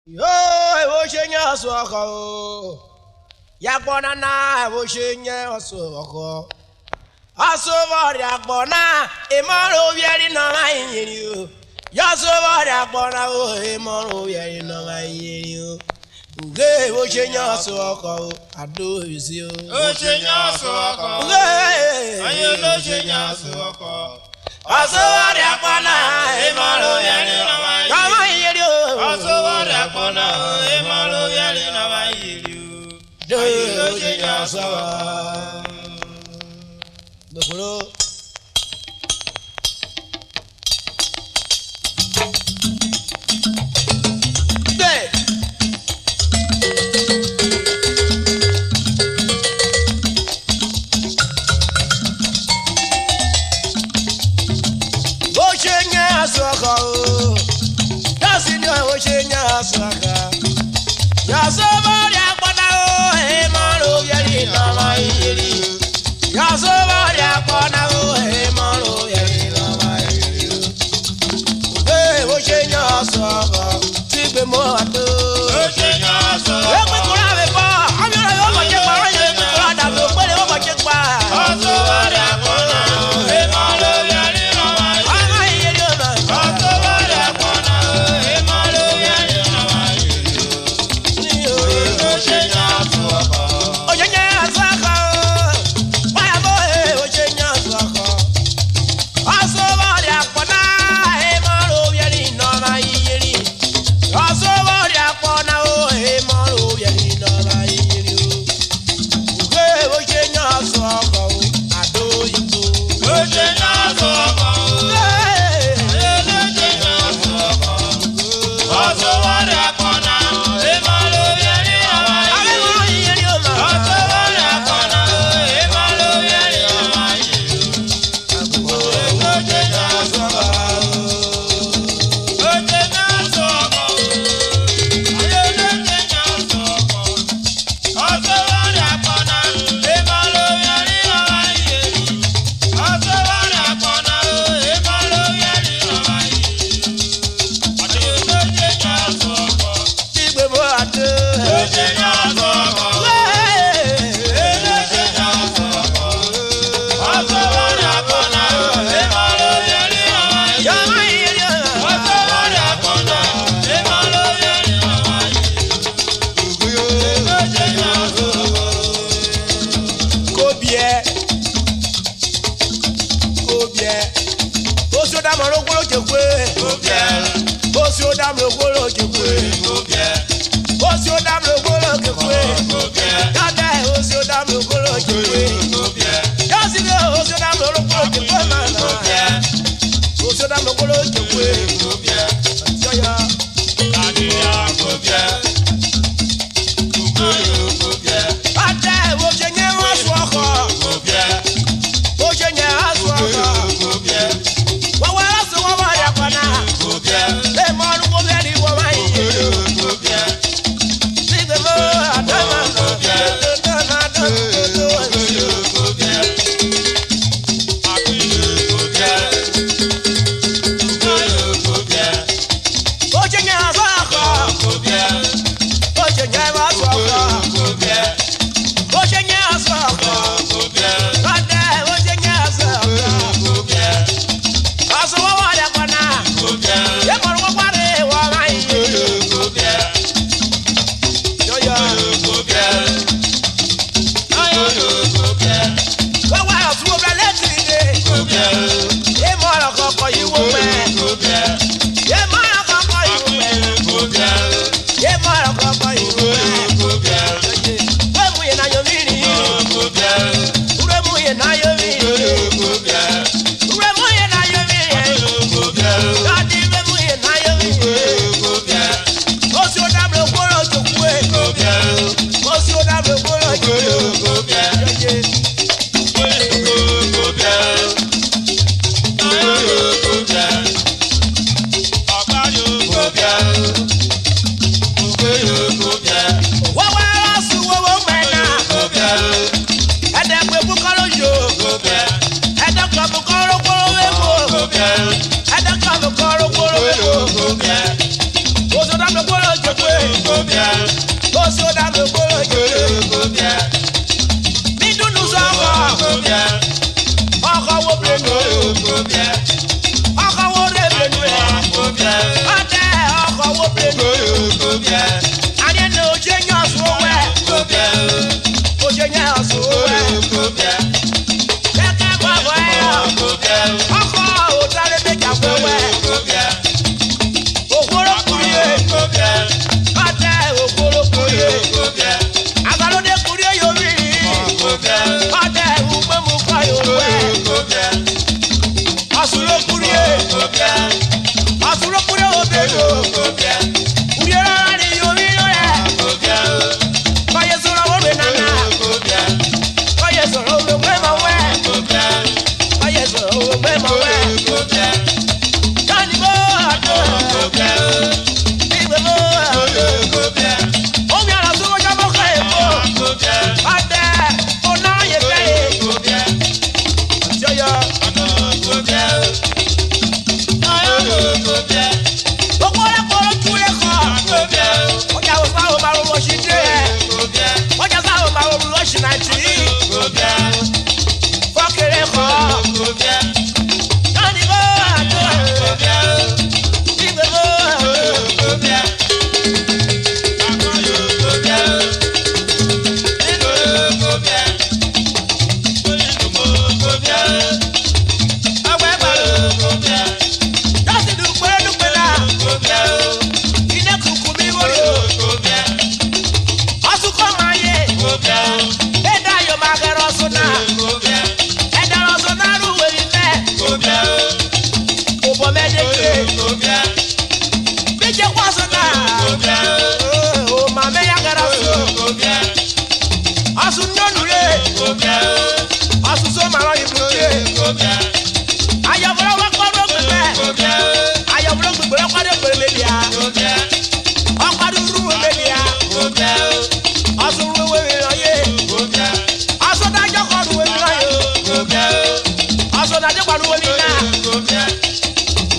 Yo, I wish you knew so go. Yakbona na, I wish you knew so go. Asover Yakbona, a man yet in my you. Yasover Yakbona, a man yet in my you. Gay, wish you knew so go. I do is you. Ocean Yasoko, I know Ocean Yasoko. Asover Yakbona, a man yet in my you. Also, Yapona, Emalo Yalina, my you. Do you know so? The Guru. Yaso, Kobie. Oso da me kolo je. Kobie. Mi dunu soko. Kobie. Oko wo blenu. Kobie. Oko wo re blenu. Kobie. Ate oko wo blenu. Kobie. Ani no je nyaso we. Kobie. O je nyaso we. Kobie. Keke kwa we. Kobie. Oko o tare be ja we. Kobie. Okoro kurie. Kobie. Ate okoro kurie. Kobie. Agalo de kurie yo ri. Kobie. Ate ugbe mu kwa yo we. Kobie. Asulo kurie. Kobie. Asulo kurie o be yo. Kobie. Kurie ra ni yo ri yo re. Kobie. Baye soro wo be nana. Kobie. Baye soro wo be ma we. Kobie. Baye soro wo be ma we. Kobie. Kani bo ato. Kobie. Igbe bo. Kobie. O mi ara so wo ja mo ka e bo. Kobie. Ate o na ye pe. Kobie. Joyo. Kobie. Kobie. Okore koro kure ko. Kobie. O ja wo sa o ma wo shi de. Kobie. O ja sa o ma wo lo shi na ti. Kobie. Fokere ko. Kobie. Kani bo ato. Kobie. Igbe bo. Kobie. Kobie. Kobie. Kobie. Awe ba. Kobie. Dasi du pe na. Kobie. Ine kuku mi wo yo. Kobie. Asuko ma ye. Kobie. Eda yo ma gero so na. Kobie. Eda ro so na ru we ni me. Kobie. Obo me de ke. Kobie. Bi je kwa so na. Kobie. O ma me ya gero so. Kobie. Asu no nu le. Kobie. Asu so ma ro yi bu ke. Kobie. Ayabro wa ko ro gbe me. Kobie. Ayabro gbe ro kwa de gbe me dia. Kobie. O kwa du ru me dia. Kobie. Asu ru we ro ye. Kobie. Asu da je ko ru we ro ye. Kobie. Asu da je ko ru we ni na. Kobie.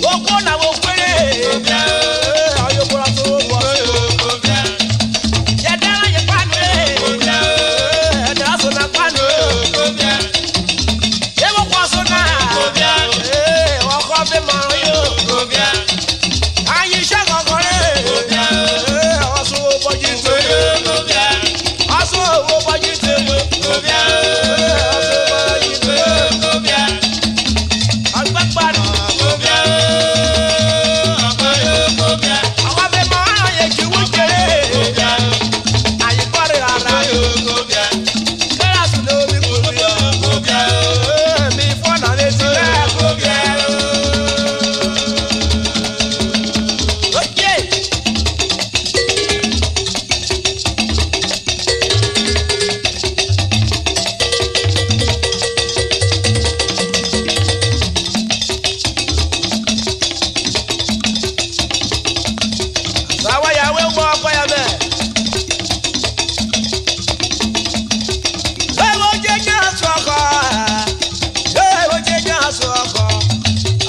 O ko na wo kwere. Kobie. Ayobro so wo. Kobie. Ye da ye kwa ni. Kobie. Da so na kwa ni. Kobie. Ye wo kwa so na. Kobie. Wo ko be ma yo. Kobie. Ayi se kokore. Kobie. Asu wo boji te. Kobie. Asu wo boji te. Kobie. Asu wo boji te. Kobie. Agbagba ni. Kobie. Kobie. Awa be ma ye ji wo jere. Kobie. Ayi kore ara. Kobie. Kera su lo mi kuri. Kobie. Mi fo na le ti le. Kobie. Oye. Sawa ya we wo ko ya me. Ewo je nya soko. Ewo je nya soko.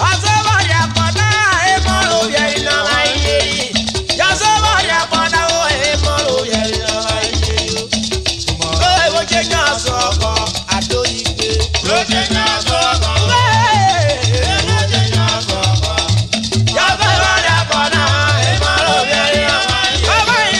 Asoba ya pana e mo lo ye ina mai yeri. Ya soba ya pana o e mo lo ye ina mai yeri. Ewo je nya soko ado igbe. Lójé ní àsọ̀kọ̀. Lójé ní àsọ̀kọ̀. Ya soba ya pana e mo lo ye ina mai yeri.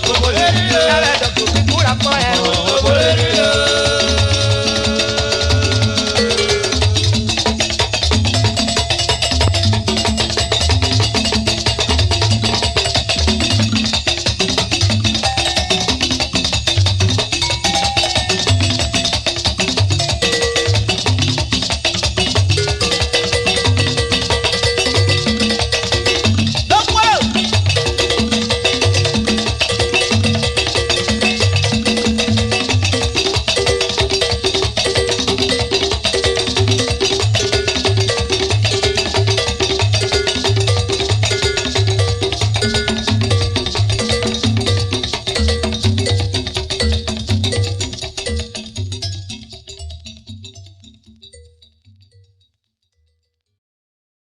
Obomiriri. Nabe do kura po e.